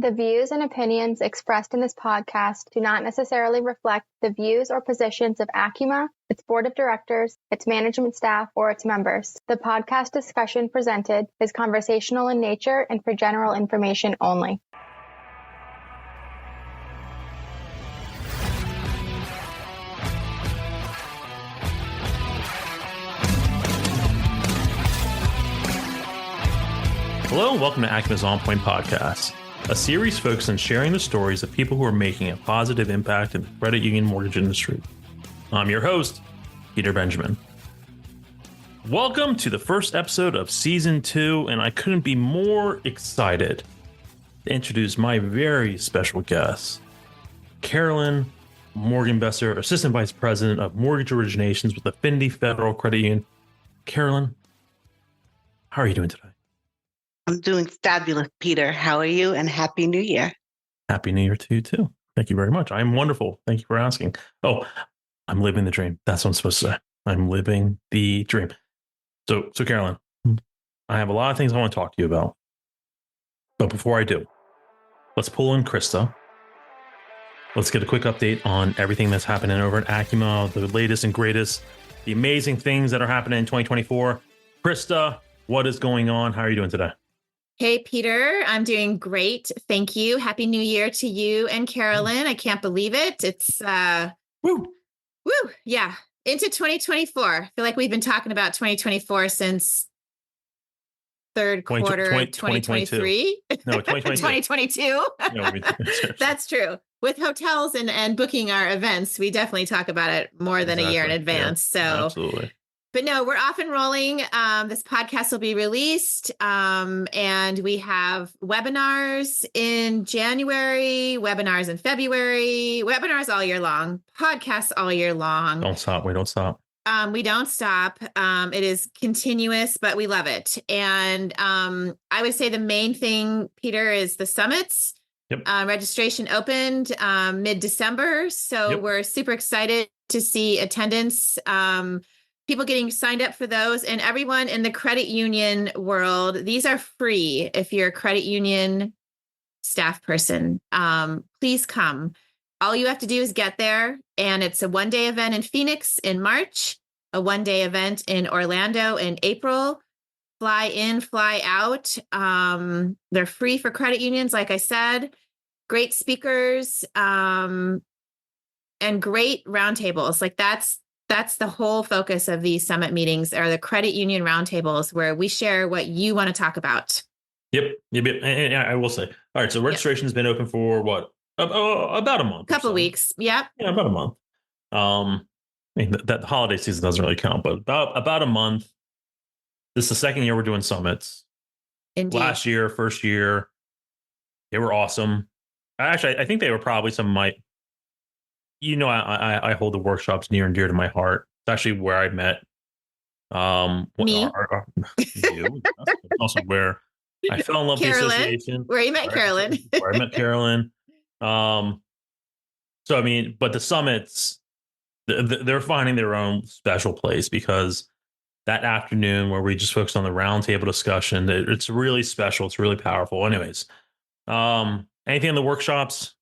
The views and opinions expressed in this podcast do not necessarily reflect the views or positions of ACUMA, its board of directors, its management staff, or its members. The podcast discussion presented is conversational in nature and for general information only. Hello and welcome to ACUMA's On Point Podcast, a series focused on sharing the stories of people who are making a positive impact in the credit union mortgage industry. I'm your host, Peter Benjamin. Welcome to the first episode of Season 2, and I couldn't be more excited to introduce my very special guest, Carolyn Morganbesser, Assistant Vice President of Mortgage Originations with Affinity Federal Credit Union. Carolyn, how are you doing today? I'm doing fabulous, Peter. How are you? And Happy New Year. Happy New Year to you, too. Thank you very much. I'm wonderful. Thank you for asking. Oh, I'm living the dream. That's what I'm supposed to say. I'm living the dream. So Carolyn, I have a lot of things I want to talk to you about. But before I do, let's pull in Krista. Let's get a quick update on everything that's happening over at ACUMA, the latest and greatest, the amazing things that are happening in 2024. Krista, what is going on? How are you doing today? Hey, Peter, I'm doing great. Thank you. Happy New Year to you and Carolyn. I can't believe it. It's Woo. Yeah. Into 2024. I feel like we've been talking about 2024 since third quarter of 2023. No, 2022. 2022. That's true. With hotels and booking our events, we definitely talk about it more than a year in advance. Yeah, so absolutely. But no, we're off and rolling. This podcast will be released, and we have webinars in January, webinars in February, webinars all year long, podcasts all year long. Don't stop. We don't stop. We don't stop. It is continuous, but we love it. And I would say the main thing, Peter, is the summits. Yep. Registration opened mid-December, so we're super excited to see attendance. People getting signed up for those, and everyone in the credit union world, these are free. If you're a credit union staff person, please come. All you have to do is get there, and it's a one-day event in Phoenix in March, a one-day event in Orlando in April. Fly in, fly out. They're free for credit unions, like I said. Great speakers, and great roundtables. Like that's the whole focus of these summit meetings, are the credit union roundtables where we share what you want to talk about. Yep. And I will say, all right, so registration has been open for what? About a month. Couple weeks. Yep. Yeah, about a month. I mean, that holiday season doesn't really count, but about a month. This is the second year we're doing summits. Indeed. Last year, first year, they were awesome. Actually, I think they were probably some of my, I hold the workshops near and dear to my heart. It's actually where I met me. You. That's also where I fell in love with the association. Where you met Carolyn. Where I met Carolyn. So, I mean, but the summits, they're finding their own special place, because that afternoon where we just focused on the roundtable discussion, it's really special. It's really powerful. Anyways, anything in the workshops?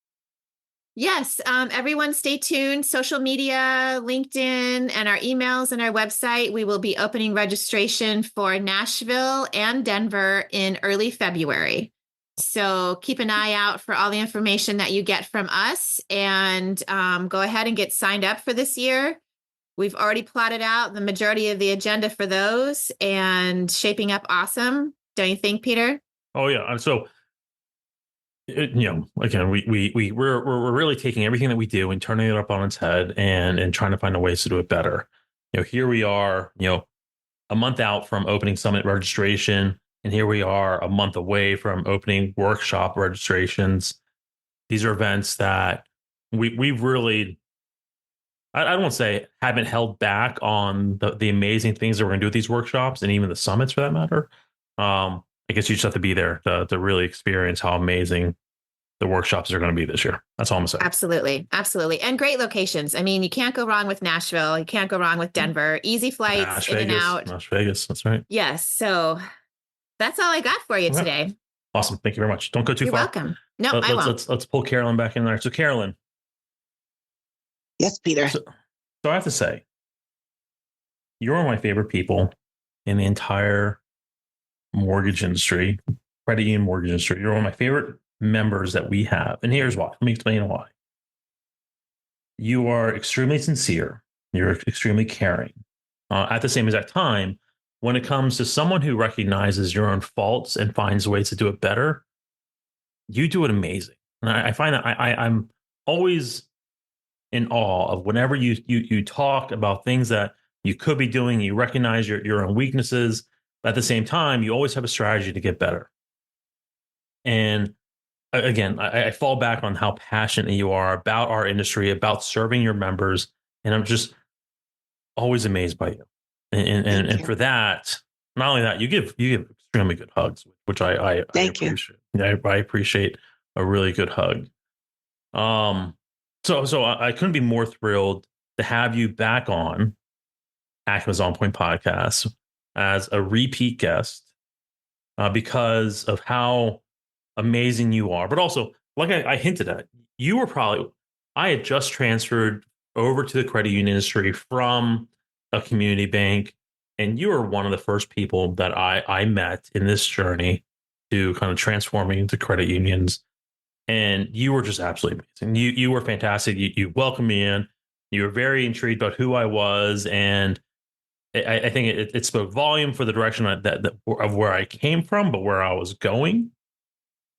Yes. Everyone stay tuned. Social media, LinkedIn, and our emails and our website. We will be opening registration for Nashville and Denver in early February. So keep an eye out for all the information that you get from us, and go ahead and get signed up for this year. We've already plotted out the majority of the agenda for those, and shaping up awesome. Don't you think, Peter? Oh, yeah. So, again, we're really taking everything that we do and turning it up on its head and trying to find ways to do it better. Here we are, a month out from opening summit registration, and here we are a month away from opening workshop registrations. These are events that we've really, I don't want to say haven't held back on the amazing things that we're going to do with these workshops, and even the summits for that matter. I guess you just have to be there to really experience how amazing the workshops are going to be this year. That's all I'm saying. Absolutely. Absolutely. And great locations. I mean, you can't go wrong with Nashville. You can't go wrong with Denver. Easy flights in and out. Las Vegas. That's right. Yes. So that's all I got for you today. Awesome. Thank you very much. Don't go too You're far. welcome. No, I won't. Let's pull Carolyn back in there. So Carolyn. Yes, Peter. So I have to say, you're one of my favorite people in the entire mortgage industry, credit union mortgage industry. You're one of my favorite members that we have. And here's why. Let me explain why. You are extremely sincere. You're extremely caring. At the same exact time, when it comes to someone who recognizes your own faults and finds ways to do it better, you do it amazing. And I find that I'm always in awe of whenever you talk about things that you could be doing, you recognize your own weaknesses, but at the same time, you always have a strategy to get better. And again, I fall back on how passionate you are about our industry, about serving your members, and I'm just always amazed by you. And for that, not only that, you give extremely good hugs, which I appreciate. I appreciate a really good hug. So I couldn't be more thrilled to have you back on ACUMA's On Point podcast as a repeat guest because of how amazing you are. But also, like I hinted at, I had just transferred over to the credit union industry from a community bank, and you were one of the first people that I met in this journey to kind of transforming into credit unions. And you were just absolutely amazing. You were fantastic. You welcomed me in. You were very intrigued about who I was, and I think it spoke volume for the direction that of where I came from, but where I was going.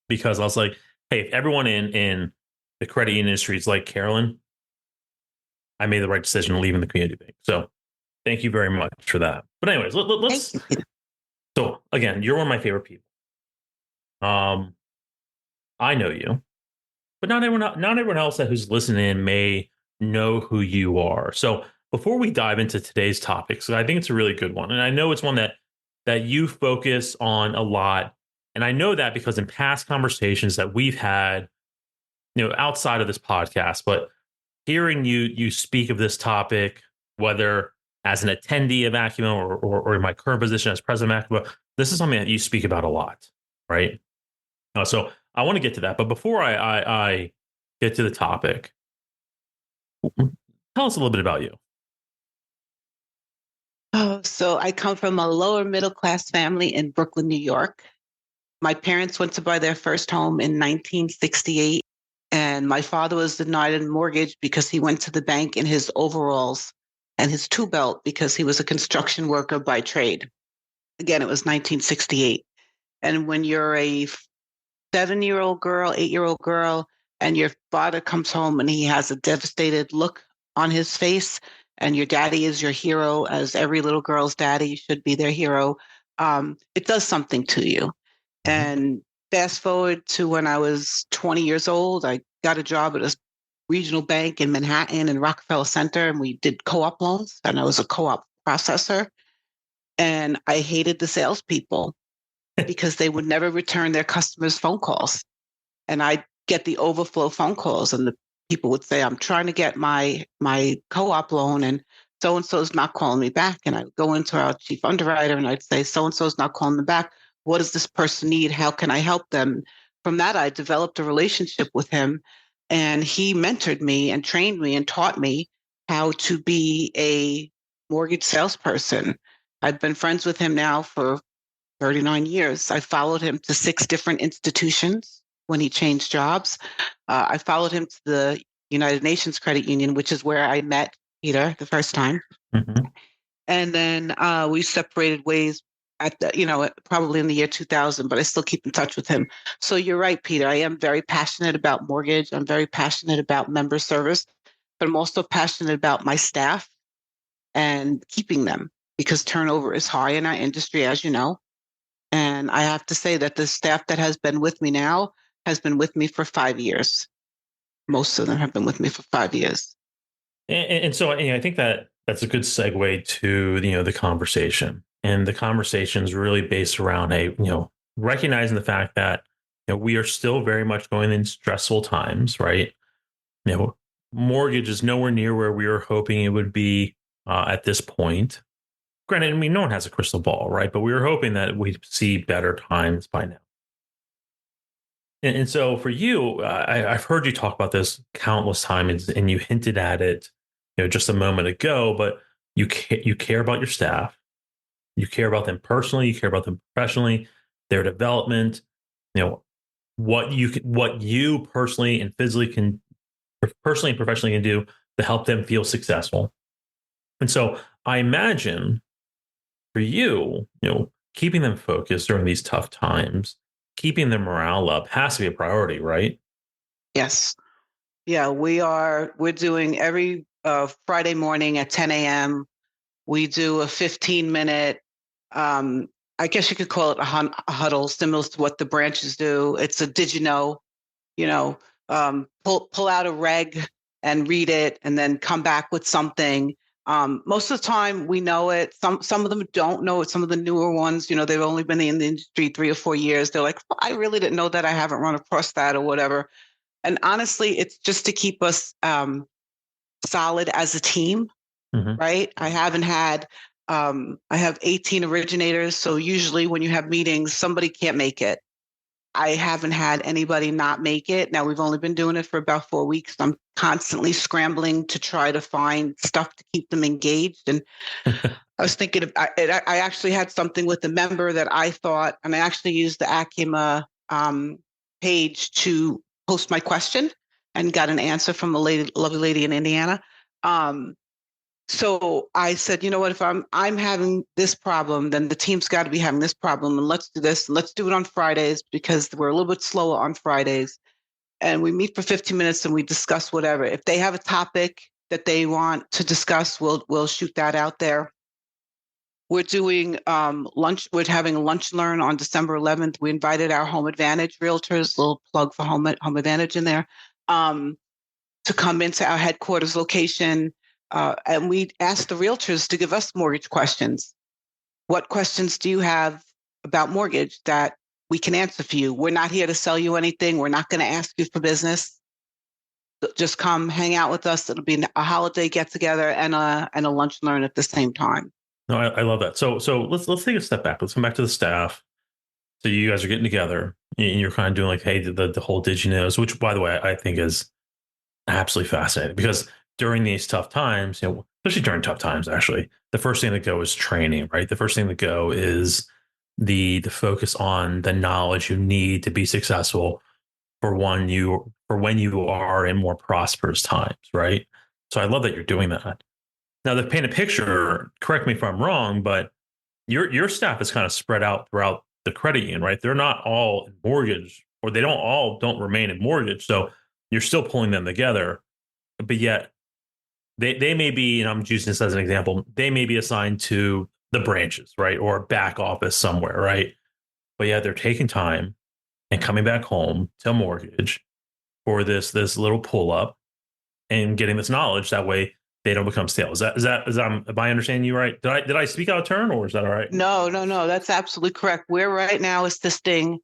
Because I was like, hey, if everyone in the credit union industry is like Carolyn, I made the right decision leaving the community bank. So thank you very much for that. But anyways, let's. So again, you're one of my favorite people. I know you, but not everyone else who's listening may know who you are. So before we dive into today's topics, I think it's a really good one, and I know it's one that you focus on a lot. And I know that because in past conversations that we've had, outside of this podcast, but hearing you speak of this topic, whether as an attendee of ACUMA or in my current position as president of ACUMA, this is something that you speak about a lot, right? So I want to get to that. But before I get to the topic, tell us a little bit about you. Oh, so I come from a lower middle class family in Brooklyn, New York. My parents went to buy their first home in 1968, and my father was denied a mortgage because he went to the bank in his overalls and his tool belt because he was a construction worker by trade. Again, it was 1968. And when you're a 7-year-old girl, 8-year-old girl, and your father comes home and he has a devastated look on his face, and your daddy is your hero, as every little girl's daddy should be their hero, it does something to you. And fast forward to when I was 20 years old, I got a job at a regional bank in Manhattan and Rockefeller Center, and we did co-op loans, and I was a co-op processor. And I hated the salespeople because they would never return their customers' phone calls. And I'd get the overflow phone calls, and the people would say, I'm trying to get my co-op loan, and so-and-so's not calling me back. And I would go into our chief underwriter and I'd say, so-and-so's not calling me back. What does this person need? How can I help them? From that, I developed a relationship with him, and he mentored me and trained me and taught me how to be a mortgage salesperson. I've been friends with him now for 39 years. I followed him to 6 different institutions when he changed jobs. I followed him to the United Nations Credit Union, which is where I met Peter the first time. Mm-hmm. And then we separated ways at the, probably in the year 2000, but I still keep in touch with him. So you're right, Peter. I am very passionate about mortgage. I'm very passionate about member service, but I'm also passionate about my staff and keeping them, because turnover is high in our industry, as you know. And I have to say that the staff that has been with me now has been with me for 5 years. Most of them have been with me for 5 years. And so I think that's a good segue to the conversation. And the conversation is really based around recognizing the fact that we are still very much going in stressful times, right? Mortgage is nowhere near where we were hoping it would be at this point. Granted, no one has a crystal ball, right? But we were hoping that we'd see better times by now. And so for you, I've heard you talk about this countless times, and you hinted at it, just a moment ago. But you care about your staff, you care about them personally, you care about them professionally, their development. You know what you personally and physically can, personally and professionally can do to help them feel successful. And so I imagine for you, keeping them focused during these tough times, keeping their morale up has to be a priority, right? Yes. Yeah, we're doing every Friday morning at 10 a.m. We do a 15-minute, I guess you could call it a huddle, similar to what the branches do. It's a did you know, pull out a reg and read it and then come back with something. Most of the time we know it. Some of them don't know it. Some of the newer ones, they've only been in the industry 3 or 4 years. They're like, well, I really didn't know that. I haven't run across that or whatever. And honestly, it's just to keep us solid as a team, right? I have 18 originators. So usually when you have meetings, somebody can't make it. I haven't had anybody not make it. Now we've only been doing it for about 4 weeks. I'm constantly scrambling to try to find stuff to keep them engaged. And I was thinking, I actually had something with a member that I thought, and I actually used the ACUMA page to post my question and got an answer from a lovely lady in Indiana. So I said, you know what, if I'm having this problem, then the team's got to be having this problem. And let's do this. Let's do it on Fridays because we're a little bit slower on Fridays. And we meet for 15 minutes and we discuss whatever. If they have a topic that they want to discuss, we'll shoot that out there. We're doing lunch. We're having a lunch learn on December 11th. We invited our Home Advantage realtors, little plug for Home Advantage in there, to come into our headquarters location. And we asked the realtors to give us mortgage questions. What questions do you have about mortgage that we can answer for you? We're not here to sell you anything. We're not going to ask you for business. Just come hang out with us. It'll be a holiday get together and a lunch learn at the same time. No, I love that. So let's take a step back. Let's come back to the staff. So you guys are getting together and you're kind of doing like, hey, the whole did you knows, which by the way, I think is absolutely fascinating because during these tough times, especially during tough times, actually, the first thing to go is training, right? The first thing to go is the focus on the knowledge you need to be successful for when you are in more prosperous times, right? So I love that you're doing that. Now, to paint a picture, correct me if I'm wrong, but your staff is kind of spread out throughout the credit union, right? They're not all in mortgage, or they don't remain in mortgage. So you're still pulling them together, but yet they may be, and I'm using this as an example, they may be assigned to the branches, right? Or back office somewhere, right? But yeah, they're taking time and coming back home to mortgage for this little pull up and getting this knowledge. That way they don't become stale. Am I understanding you right? Did I speak out of turn, or is that all right? No. That's absolutely correct. We're right now assisting,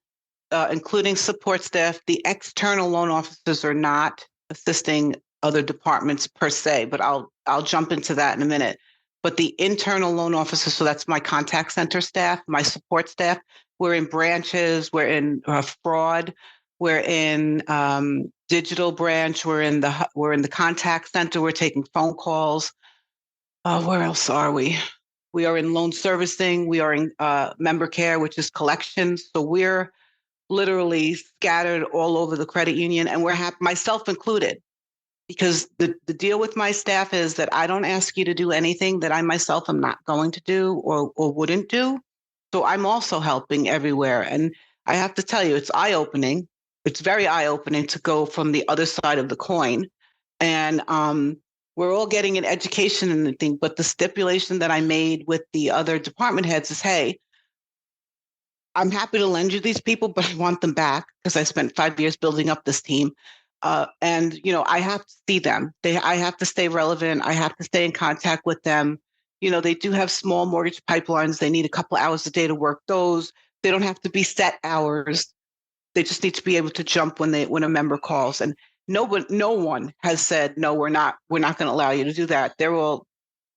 including support staff. The external loan officers are not assisting other departments per se, but I'll jump into that in a minute. But the internal loan officers, so that's my contact center staff, my support staff. We're in branches, we're in fraud, we're in digital branch, we're in the contact center, we're taking phone calls. Where else are we? We are in loan servicing, we are in member care, which is collections. So we're literally scattered all over the credit union, and we're myself included. Because the deal with my staff is that I don't ask you to do anything that I myself am not going to do or wouldn't do. So I'm also helping everywhere. And I have to tell you, it's eye-opening. It's very eye-opening to go from the other side of the coin. And we're all getting an education and everything. But the stipulation that I made with the other department heads is, hey, I'm happy to lend you these people, but I want them back because I spent 5 years building up this team. And I have to see them. I have to stay relevant. I have to stay in contact with them. They do have small mortgage pipelines. They need a couple hours a day to work those. They don't have to be set hours. They just need to be able to jump when a member calls. And no one has said, no, we're not going to allow you to do that. They're all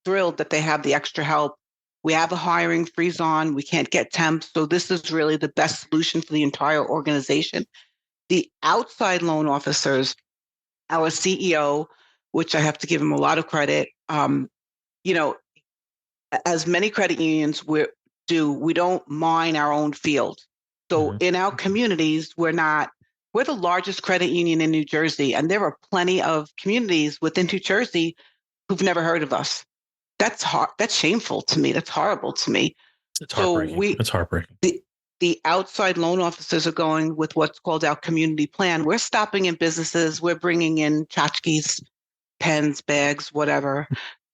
thrilled that they have the extra help. We have a hiring freeze on. We can't get temps. So this is really the best solution for the entire organization. The outside loan officers, our CEO, which I have to give him a lot of credit, as many credit unions we don't mine our own field. So in our communities, we're the largest credit union in New Jersey, and there are plenty of communities within New Jersey who've never heard of us. That's That's shameful to me. That's horrible to me. It's heartbreaking. It's heartbreaking. The outside loan officers are going with what's called our community plan. We're stopping in businesses. We're bringing in tchotchkes, pens, bags, whatever,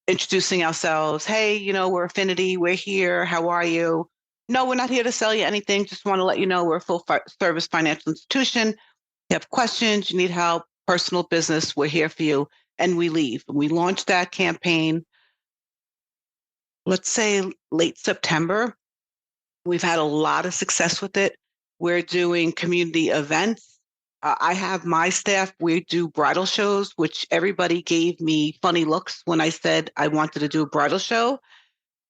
introducing ourselves. Hey, we're Affinity. We're here. How are you? No, we're not here to sell you anything. Just want to let you know we're a full service financial institution. You have questions, you need help, personal business, we're here for you. And we leave. We launched that campaign, let's say late September. We've had a lot of success with it. We're doing community events. I have my staff, we do bridal shows, which everybody gave me funny looks when I said I wanted to do a bridal show.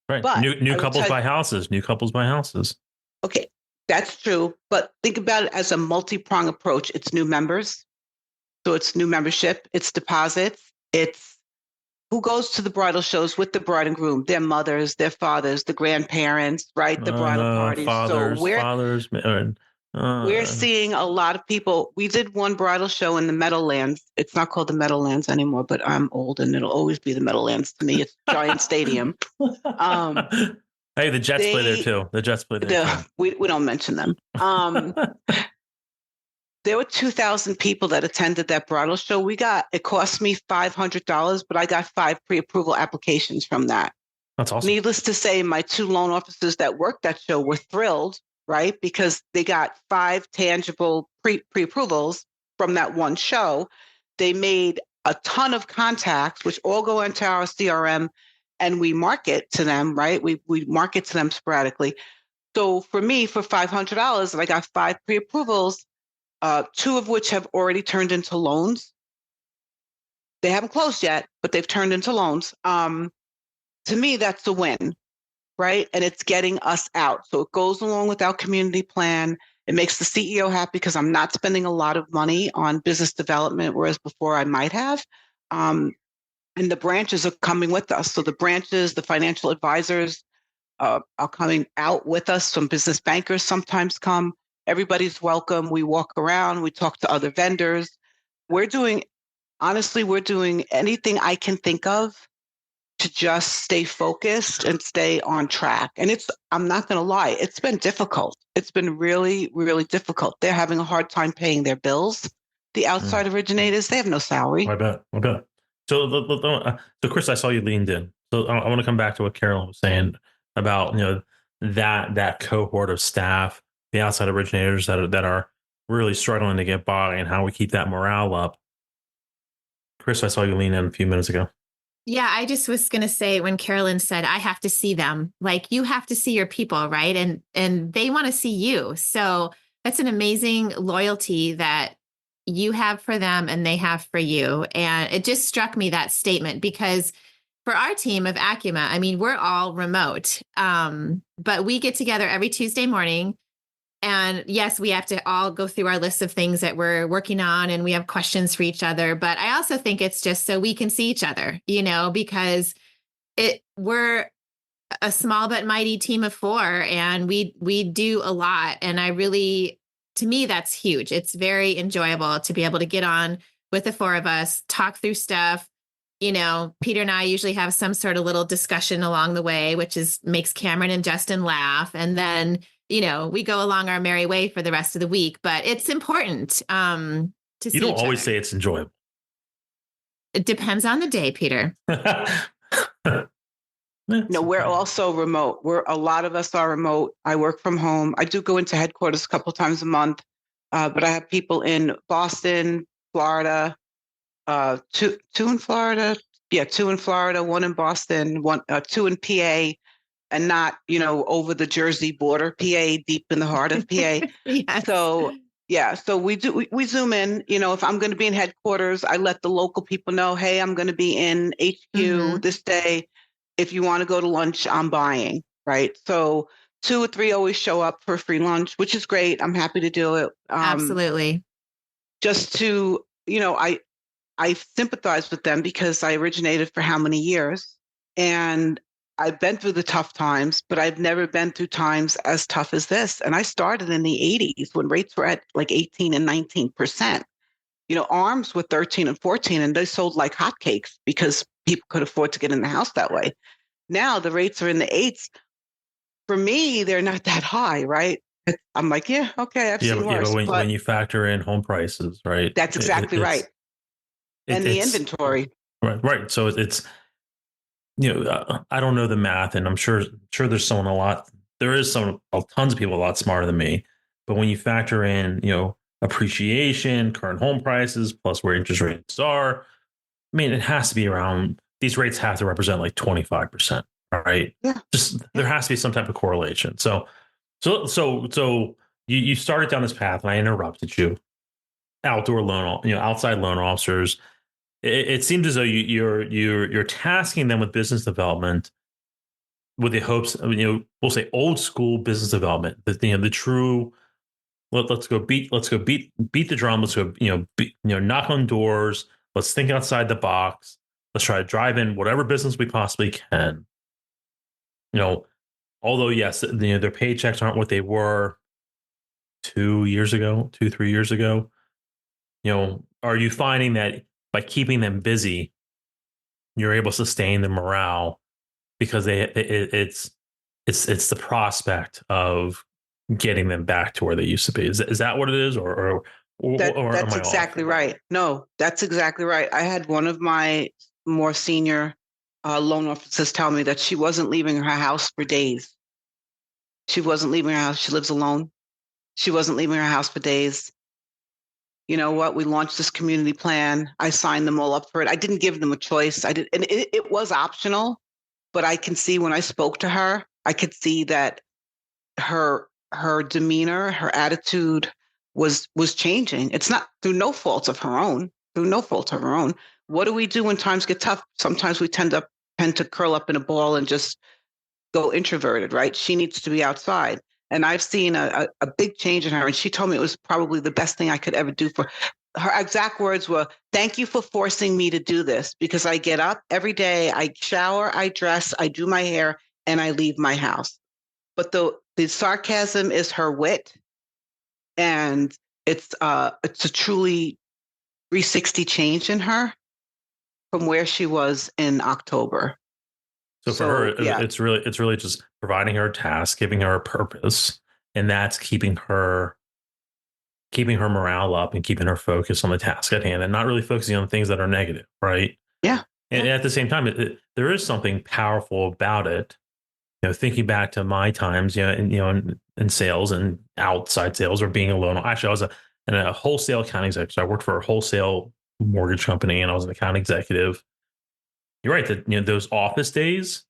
Right. But new couples buy houses. New couples buy houses. Okay, that's true. But think about it as a multi-pronged approach. It's new members. So it's new membership. It's deposits. It's who goes to the bridal shows with the bride and groom, their mothers, their fathers, the grandparents, right? The bridal parties. We're seeing a lot of people. We did one bridal show in the Meadowlands. It's not called the Meadowlands anymore, but I'm old and it'll always be the Meadowlands to me. It's Giant Stadium. Hey, the Jets play there too. The Jets play there too. We don't mention them. There were 2,000 people that attended that bridal show. It cost me $500, but I got 5 pre-approval applications from that. That's awesome. Needless to say, my 2 loan officers that worked that show were thrilled, right? Because they got 5 tangible pre-approvals from that one show. They made a ton of contacts, which all go into our CRM, and we market to them, right? We market to them sporadically. So for me, for $500, I got 5 pre-approvals, 2 of which have already turned into loans. They haven't closed yet, but they've turned into loans. To me, that's a win, right? And it's getting us out. So it goes along with our community plan. It makes the CEO happy because I'm not spending a lot of money on business development, whereas before I might have. And the branches are coming with us. So the branches, the financial advisors are coming out with us. Some business bankers sometimes come. Everybody's welcome. We walk around. We talk to other vendors. We're doing anything I can think of to just stay focused and stay on track. And I'm not going to lie, it's been difficult. It's been really, really difficult. They're having a hard time paying their bills. The outside originators, they have no salary. I bet. So Chris, I saw you leaned in. So I want to come back to what Carolyn was saying about, that cohort of staff, the outside originators that are really struggling to get by, and how we keep that morale up. Chris, I saw you lean in a few minutes ago. Yeah, I just was going to say, when Carolyn said, I have to see them, like, you have to see your people, right? And they want to see you. So that's an amazing loyalty that you have for them and they have for you. And it just struck me, that statement, because for our team of ACUMA, we're all remote, but we get together every Tuesday morning. And yes, we have to all go through our list of things that we're working on, and we have questions for each other. But I also think it's just so we can see each other, because we're a small but mighty team of 4, and we do a lot. And to me, that's huge. It's very enjoyable to be able to get on with the 4 of us, talk through stuff. Peter and I usually have some sort of little discussion along the way, which makes Cameron and Justin laugh. And then we go along our merry way for the rest of the week, but it's important to see. You don't always say it's enjoyable. It depends on the day, Peter. No, we're also remote. A lot of us are remote. I work from home. I do go into headquarters a couple times a month, but I have people in Boston, Florida, 2 in Florida. Yeah, 2 in Florida, 1 in Boston, 2 in PA. And not, over the Jersey border, PA, deep in the heart of PA. Yes. So we Zoom in. If I'm going to be in headquarters, I let the local people know, hey, I'm going to be in HQ this day. If you want to go to lunch, I'm buying, right? So 2 or 3 always show up for free lunch, which is great. I'm happy to do it. Absolutely. just to, I sympathize with them because I originated for how many years, and I've been through the tough times, but I've never been through times as tough as this. And I started in the 80s when rates were at like 18 and 19%. ARMs were 13 and 14, and they sold like hotcakes because people could afford to get in the house that way. Now the rates are in the eights. For me, they're not that high, right? I'm like, yeah, okay, I've seen worse. But when you factor in home prices, right? That's exactly right. And the inventory. Right. So it's, I don't know the math, and I'm sure there's tons of people a lot smarter than me. But when you factor in, appreciation, current home prices, plus where interest rates are, I mean, it has to be around, these rates have to represent like 25%, right? Yeah. There has to be some type of correlation. So you started down this path, and I interrupted you. Outside loan officers. It seems as though you're tasking them with business development with the hopes of, we'll say old school business development, the true, let's go beat the drum. Let's go, knock on doors. Let's think outside the box. Let's try to drive in whatever business we possibly can. Although yes, their paychecks aren't what they were 3 years ago. Are you finding that by keeping them busy, you're able to sustain the morale because it's the prospect of getting them back to where they used to be? Is that what it is, or that's exactly right? No, that's exactly right. I had one of my more senior loan officers tell me that she wasn't leaving her house for days. She wasn't leaving her house. She lives alone. She wasn't leaving her house for days. You know what? We launched this community plan. I signed them all up for it. I didn't give them a choice. And it was optional, but I can see when I spoke to her, I could see that her demeanor, her attitude was changing. It's not through no fault of her own. What do we do when times get tough? Sometimes we tend to curl up in a ball and just go introverted, right? She needs to be outside. And I've seen a big change in her. And she told me it was probably the best thing I could ever do for her. Exact words were, "Thank you for forcing me to do this, because I get up every day, I shower, I dress, I do my hair, and I leave my house." But the sarcasm is her wit. And it's a truly 360 change in her from where she was in October. So for her, it's really just providing her a task, giving her a purpose, and that's keeping her morale up and keeping her focused on the task at hand, and not really focusing on things that are negative, right? Yeah. And at the same time, there is something powerful about it. Thinking back to my times, in sales and outside sales, or being a loan. Actually, I was in a wholesale account executive. So I worked for a wholesale mortgage company, and I was an account executive. You're right that those office days,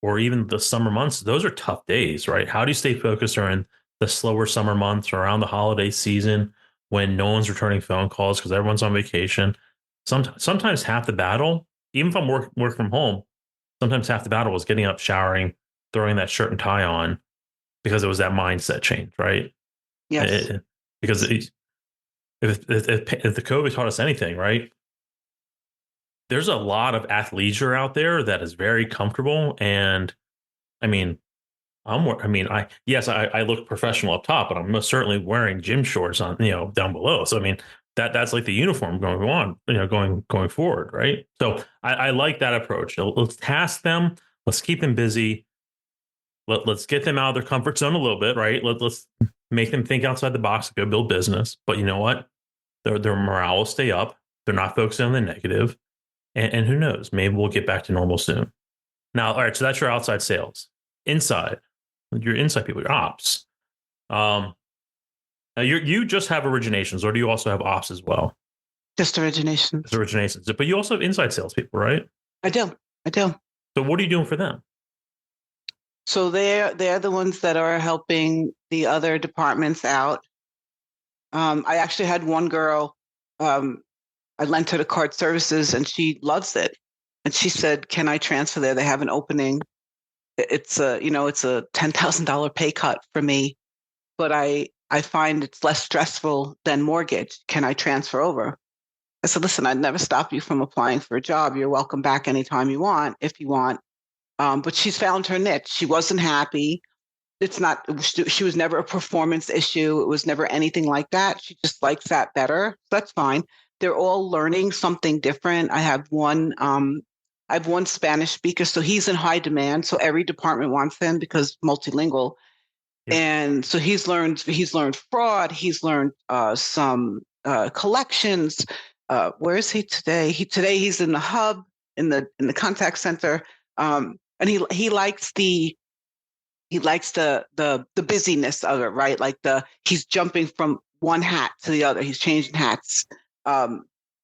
or even the summer months, those are tough days, right? How do you stay focused during the slower summer months, around the holiday season, when no one's returning phone calls because everyone's on vacation? Sometimes half the battle, even if I'm work from home, sometimes half the battle was getting up, showering, throwing that shirt and tie on, because it was that mindset change, right? Yes. Because if the COVID taught us anything, right? There's a lot of athleisure out there that is very comfortable. And I mean, I look professional up top, but I'm most certainly wearing gym shorts on, down below. So, I mean, that's like the uniform going forward. Right. So I like that approach. Let's task them. Let's keep them busy. Let's get them out of their comfort zone a little bit. Right. Let's make them think outside the box, go build business. But you know what? Their morale will stay up. They're not focusing on the negative. And who knows, maybe we'll get back to normal soon. Now, all right, so that's your outside sales. Inside, your inside people, your ops. Now you just have originations, or do you also have ops as well? Just originations. Just originations. But you also have inside sales people, right? I do. So what are you doing for them? So they're the ones that are helping the other departments out. I actually had one girl, I lent her to card services, and she loves it. And she said, "Can I transfer there? They have an opening. It's a $10,000 pay cut for me, but I I find it's less stressful than mortgage. Can I transfer over? I said, listen, I'd never stop you from applying for a job. You're welcome back anytime you want, if you want. But she's found her niche. She wasn't happy. She was never a performance issue. It was never anything like that. She just likes that better. That's fine. They're all learning something different. I have one Spanish speaker, so he's in high demand. So every department wants him because multilingual. Yep. And so he's learned fraud. He's learned some collections. Where is he today? He's in the hub in the contact center. And he likes the busyness of it, right? Like he's jumping from one hat to the other. He's changing hats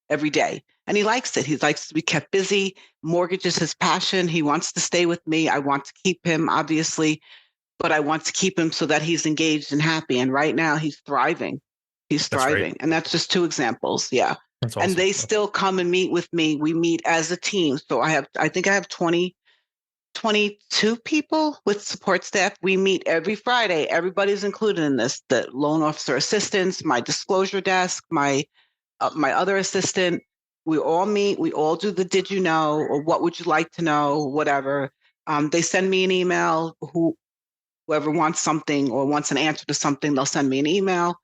every day. And he likes it. He likes to be kept busy. Mortgage is his passion. He wants to stay with me. I want to keep him, obviously, but I want to keep him so that he's engaged and happy. And right now he's thriving. He's thriving. Right. And that's just two examples. Yeah. That's awesome. And they still come and meet with me. We meet as a team. So I think I have 22 people with support staff. We meet every Friday. Everybody's included in this. The loan officer assistants, my disclosure desk, my other assistant. We all meet. We all do the did you know or what would you like to know, whatever. They send me an email. Whoever wants something or wants an answer to something, they'll send me an email.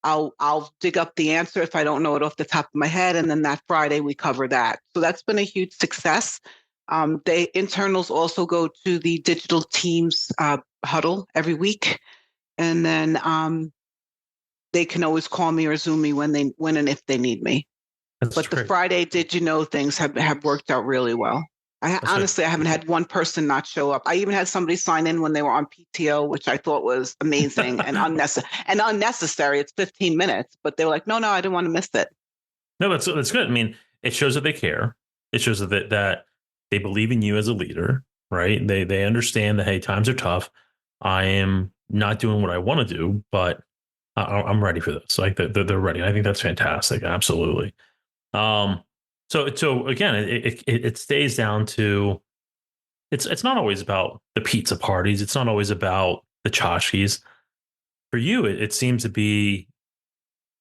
I'll dig up the answer if I don't know it off the top of my head. And then that Friday we cover that. So that's been a huge success. The internals also go to the digital teams huddle every week. And then they can always call me or Zoom me when and if they need me. But the Friday did you know things have worked out really well. Honestly, I haven't had one person not show up. I even had somebody sign in when they were on PTO, which I thought was amazing and unnecessary. It's 15 minutes, but they were like, no, I didn't want to miss it. No, that's good. I mean, it shows that they care. It shows that they believe in you as a leader, right? They understand that, hey, times are tough. I am not doing what I want to do, but I'm ready for this. Like they're ready. I think that's fantastic. Absolutely. So again, it stays down to it's not always about the pizza parties. It's not always about the tchotchkes. For you, it seems to be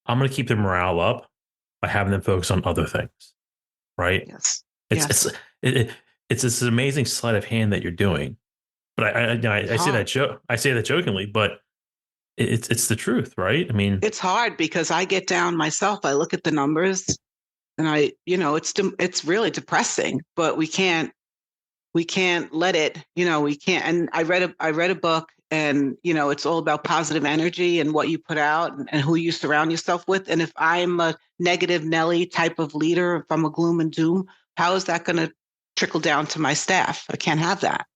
I'm going to keep the morale up by having them focus on other things, right? Yes. It's this amazing sleight of hand that you're doing. But I say that jokingly, but it's the truth, right? I mean, it's hard because I get down myself. I look at the numbers. And it's really depressing, but we can't let it, we can't. And I read a book and, it's all about positive energy and what you put out and who you surround yourself with. And if I'm a negative Nelly type of leader, if I'm a gloom and doom, how is that going to trickle down to my staff? I can't have that.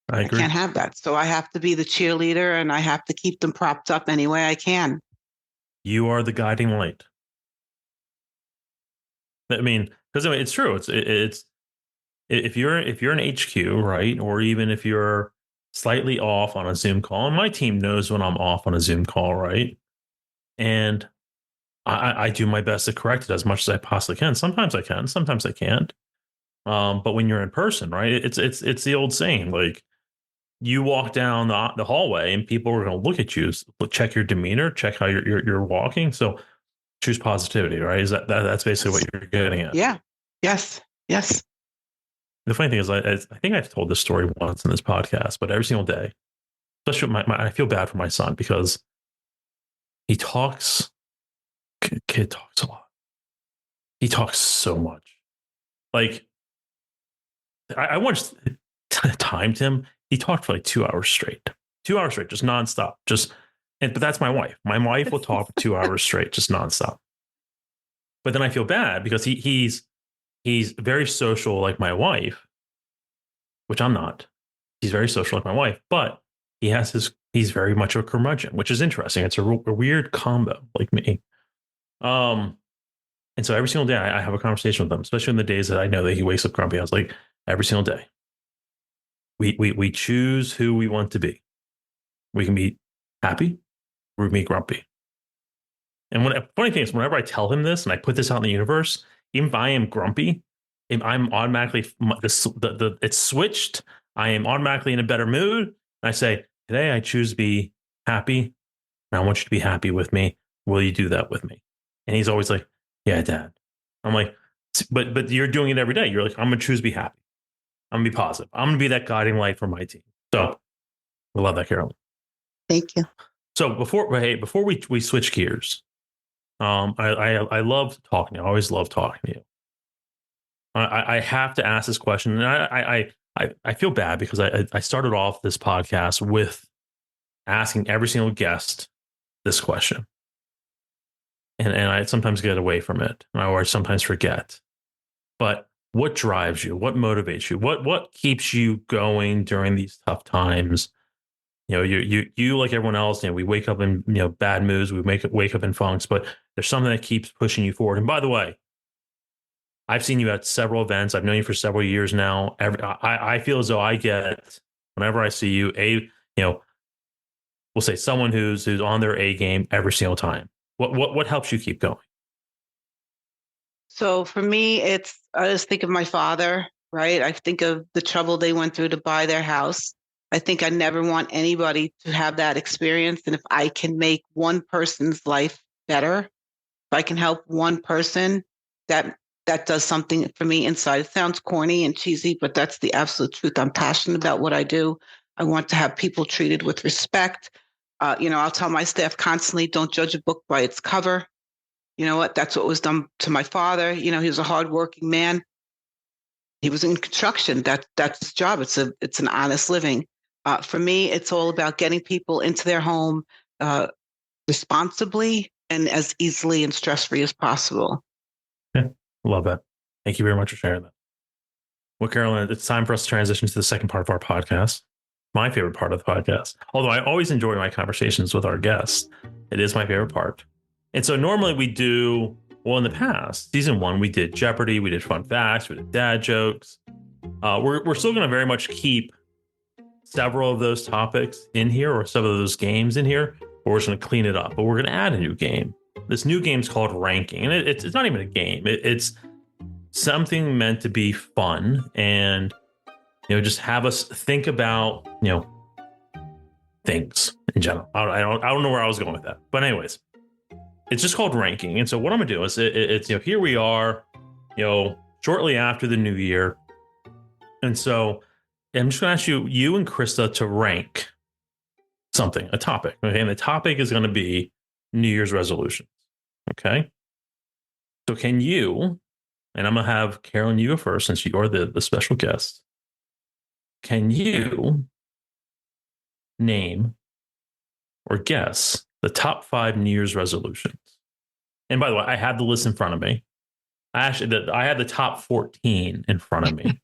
I agree. I can't have that. So I have to be the cheerleader and I have to keep them propped up any way I can. You are the guiding light. I mean, because it's true. It's if you're an HQ, right, or even if you're slightly off on a Zoom call, and my team knows when I'm off on a Zoom call, right, and I do my best to correct it as much as I possibly can. Sometimes I can, sometimes I can't. But when you're in person, right, it's the old saying, like you walk down the hallway and people are going to look at you, check your demeanor, check how you're walking. So choose positivity, right? Is that's basically what you're getting at? Yeah. Yes. The funny thing is, I think I've told this story once in this podcast, but every single day, especially I feel bad for my son because he talks. Kid talks a lot. He talks so much. Like I once timed him. He talked for like 2 hours straight. 2 hours straight, just nonstop. But that's my wife. My wife will talk for 2 hours straight, just nonstop. But then I feel bad because he's very social like my wife, which I'm not. He's very social like my wife, but he's very much a curmudgeon, which is interesting. It's a weird combo like me. And so every single day I have a conversation with him, especially in the days that I know that he wakes up grumpy. I was like, every single day, we choose who we want to be. We can be happy, or we can be grumpy. And funny thing is, whenever I tell him this and I put this out in the universe, even if I am grumpy, if I'm automatically it's switched. I am automatically in a better mood. And I say, today I choose to be happy, and I want you to be happy with me. Will you do that with me? And he's always like, yeah, Dad. I'm like, but you're doing it every day. You're like, I'm going to choose to be happy. I'm going to be positive. I'm going to be that guiding light for my team. So we love that, Carolyn. Thank you. So before we switch gears, I love talking to you. I always love talking to you. I have to ask this question, and I feel bad because I started off this podcast with asking every single guest this question, and I sometimes get away from it, or I sometimes forget. But what drives you? What motivates you? What keeps you going during these tough times? You like everyone else. We wake up in bad moods. We wake up in funks, but there's something that keeps pushing you forward. And by the way, I've seen you at several events. I've known you for several years now. I feel as though I get, whenever I see you, we'll say someone who's on their A game every single time. What helps you keep going? So for me, I just think of my father, right? I think of the trouble they went through to buy their house. I think I never want anybody to have that experience. And if I can make one person's life better, if I can help one person, that does something for me inside. It sounds corny and cheesy, but that's the absolute truth. I'm passionate about what I do. I want to have people treated with respect. I'll tell my staff constantly, don't judge a book by its cover. You know what? That's what was done to my father. He was a hardworking man. He was in construction. That's his job. It's an honest living. For me, it's all about getting people into their home responsibly and as easily and stress-free as possible. Yeah, love that. Thank you very much for sharing that. Well, Carolyn, it's time for us to transition to the second part of our podcast. My favorite part of the podcast. Although I always enjoy my conversations with our guests, it is my favorite part. And so normally we do, in the past, season 1, we did Jeopardy, we did fun facts, we did dad jokes. We're still going to very much keep several of those topics in here, or some of those games in here, but we're just going to clean it up. But we're going to add a new game. This new game is called Ranking, and it's not even a game. It's something meant to be fun and just have us think about things in general. I don't know where I was going with that, but anyways, it's just called Ranking. And so what I'm gonna do is it's here we are, shortly after the new year, and so I'm just gonna ask you and Krista to rank something, a topic. Okay, and the topic is gonna be New Year's resolutions. Okay, so can you? And I'm gonna have Carolyn, you go first since you are the special guest. Can you name or guess the top 5 New Year's resolutions? And by the way, I had the list in front of me. I had the top 14 in front of me.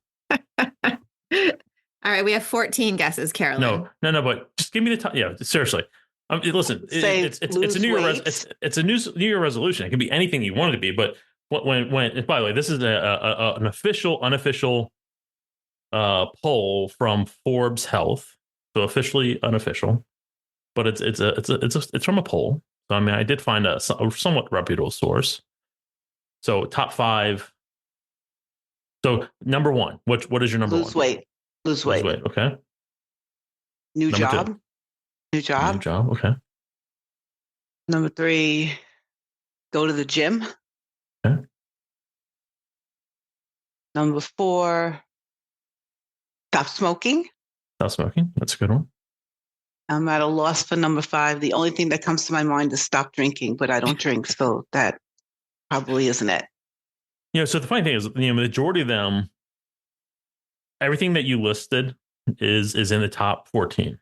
All right, we have 14 guesses, Carolyn. No, but just give me the top. Yeah, seriously. Listen, it's a New Year it's a New Year resolution. It can be anything you want it to be. But when by the way, this is an unofficial poll from Forbes Health, so officially unofficial, but it's from a poll. So I mean, I did find a somewhat reputable source. So top 5. So number 1, what is your number 1? Lose weight. Okay. New Number job. 2. New job. New job. Okay. Number 3, go to the gym. Okay. Number 4, stop smoking. Stop smoking. That's a good one. I'm at a loss for number 5. The only thing that comes to my mind is stop drinking, but I don't drink, so that probably isn't it. So the funny thing is, the majority of them, everything that you listed is in the top 14.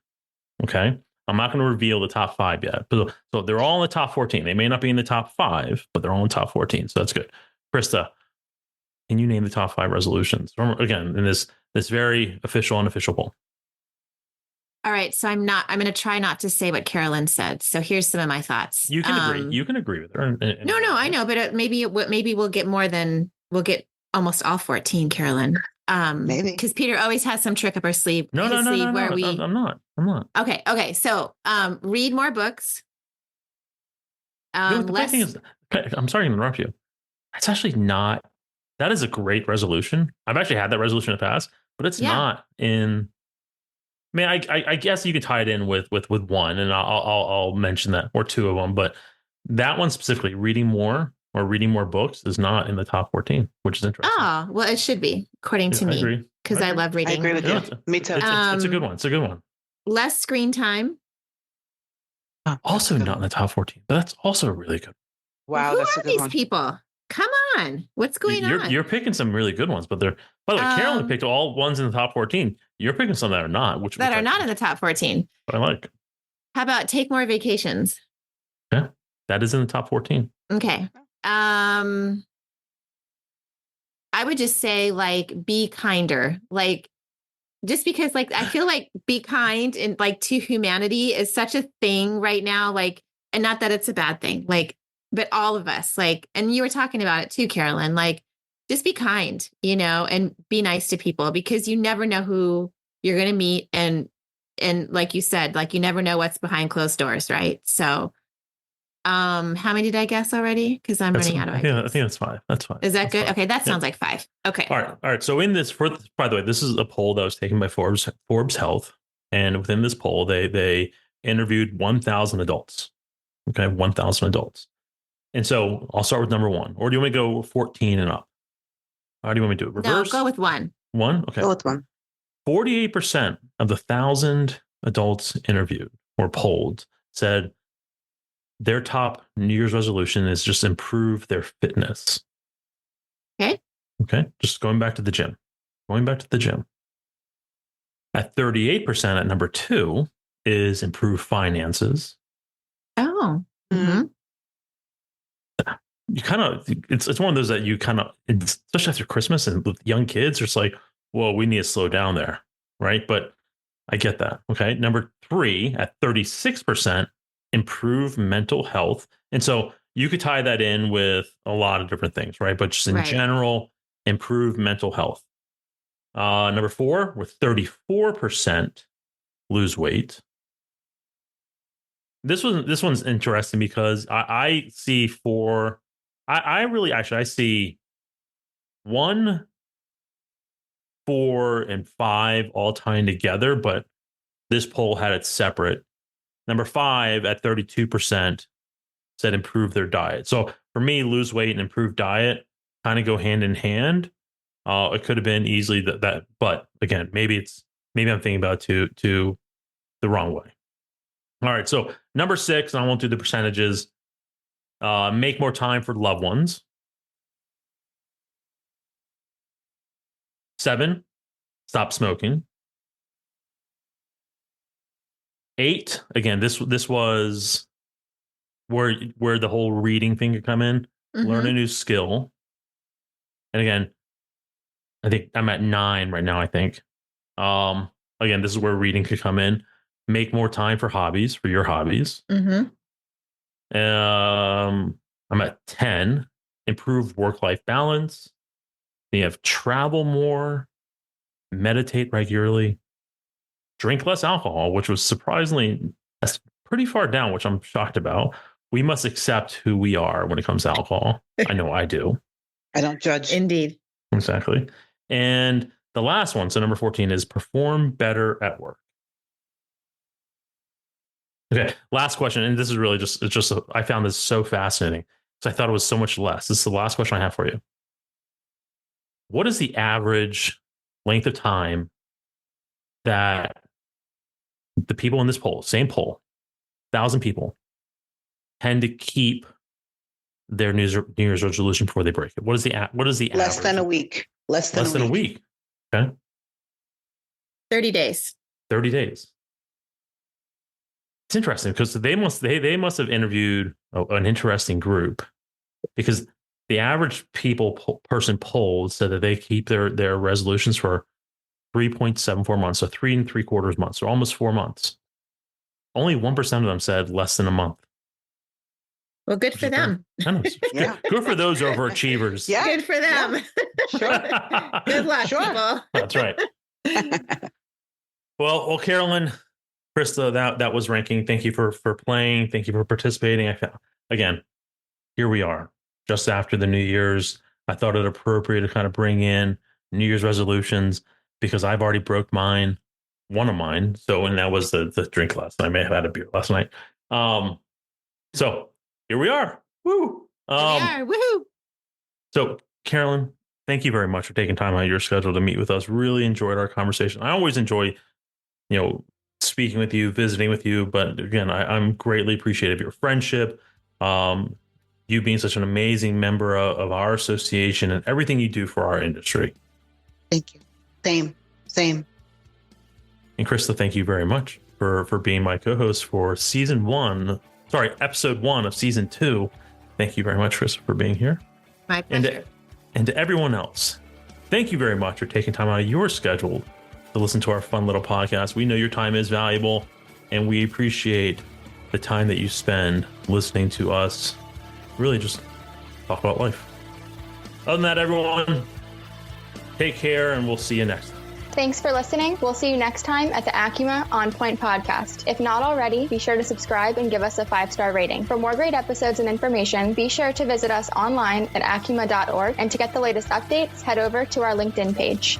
Okay. I'm not going to reveal the top 5 yet. So they're all in the top 14. They may not be in the top 5, but they're all in the top 14. So that's good. Krista, can you name the top 5 resolutions? Again, in this very official, unofficial poll. All right. So I'm going to try not to say what Carolyn said. So here's some of my thoughts. You can agree. You can agree with her. No, I know, but maybe we'll get we'll get almost all 14, Carolyn. Maybe because Peter always has some trick up our sleeve. No. I'm not. Okay. So, read more books. The thing is, I'm sorry to interrupt you. That's actually not. That is a great resolution. I've actually had that resolution in the past, but it's not in mean, I guess you could tie it in with one, and I'll mention that, or two of them, but that one specifically, reading more books, is not in the top 14, which is interesting. Oh, well, it should be, according to I me, agree. because I love reading. I agree with you. Me too. It's a good one. It's a good one. Less screen time. Also not in the top 14, but that's also really good. Wow, Who that's a are good these one. people? Come on, what's going on? You're picking some really good ones, but they're, by the way, Carolyn picked all ones in the top 14. You're picking some that are not, which are not in the top 14. But I like. How about take more vacations? Yeah, that is in the top 14. Okay. I would just say, like, be kinder. Like, just because, like, I feel like be kind and, like, to humanity is such a thing right now. Like, and not that it's a bad thing, like, but all of us, like, and you were talking about it too, Carolyn, like, just be kind, and be nice to people, because you never know who you're going to meet. And like you said, like, you never know what's behind closed doors. Right. So, how many did I guess already? Because I'm running out of ideas. I think that's 5. That's fine. Is that that's good? fine. Okay. That sounds like 5. Okay. All right. So in this, by the way, this is a poll that was taken by Forbes Health. And within this poll, they interviewed 1,000 adults. Okay. 1,000 adults. And so I'll start with number 1. Or do you want me to go 14 and up? How do you want me to do it? Reverse? No, go with 1. 1? Okay. Go with 1. 48% of the 1,000 adults interviewed or polled said their top New Year's resolution is just improve their fitness. Okay. Just going back to the gym. At 38%, at number 2, is improve finances. Oh. Mm-hmm. You kind of, it's one of those that you kind of, especially after Christmas and with young kids, it's like, whoa, we need to slow down there. Right. But I get that. Okay. Number 3, at 36%, improve mental health. And so you could tie that in with a lot of different things, right? But just in general, improve mental health. Number 4, with 34%, lose weight. This one's interesting because I see I see 1, 4, and 5 all tying together, but this poll had it separate. Number 5 at 32% said improve their diet. So for me, lose weight and improve diet kind of go hand in hand. It could have been easily that, but again, maybe I'm thinking about it to the wrong way. All right. So number 6, and I won't do the percentages. Make more time for loved ones. 7, stop smoking. 8, again, this was where the whole reading thing could come in. Mm-hmm. Learn a new skill. And again, I think I'm at 9 right now, I think. Again, this is where reading could come in. Make more time for your hobbies. Mm-hmm. I'm at 10. Improve work-life balance. Then you have travel more, meditate regularly, drink less alcohol, which was surprisingly that's pretty far down, which I'm shocked about. We must accept who we are when it comes to alcohol. I know I do. I don't judge. Indeed. Exactly. And the last one, so number 14, is perform better at work. Okay, last question, and this is really I found this so fascinating because I thought it was so much less. This is the last question I have for you. What is the average length of time that the people in this poll, same poll, 1,000 people, tend to keep their New Year's resolution before they break it? What is the less average? Than a week? Less than a week. Okay. 30 days. 30 days. It's interesting because they must have interviewed an interesting group, because the average person polled said that they keep their resolutions for 3.74 months, so 3 3/4 months, so almost 4 months. Only 1% of them said less than a month. Well, good for them. Yeah. Good for those overachievers. Yeah. Good for them. Yeah. Sure. Good luck, people. That's right. Well, Carolyn, Krista, that was ranking. Thank you for playing. Thank you for participating. Again, here we are, just after the New Year's. I thought it appropriate to kind of bring in New Year's resolutions because I've already broke mine. one of mine. So, and that was the drink last night. I may have had a beer last night. So here we are. Woo! Woohoo! So, Carolyn, thank you very much for taking time out of your schedule to meet with us. Really enjoyed our conversation. I always enjoy, speaking with you, visiting with you. But again, I'm greatly appreciative of your friendship. You being such an amazing member of our association and everything you do for our industry. Thank you. Same. And Krista, thank you very much for being my co-host for episode 1 of season 2. Thank you very much, Krista, for being here. My pleasure. And to everyone else, thank you very much for taking time out of your schedule to listen to our fun little podcast. We know your time is valuable, and we appreciate the time that you spend listening to us really just talk about life. Other than that, everyone, take care, and we'll see you next time. Thanks for listening. We'll see you next time at the ACUMA On Point podcast. If not already, be sure to subscribe and give us a 5-star rating. For more great episodes and information, be sure to visit us online at acuma.org. And to get the latest updates, head over to our LinkedIn page.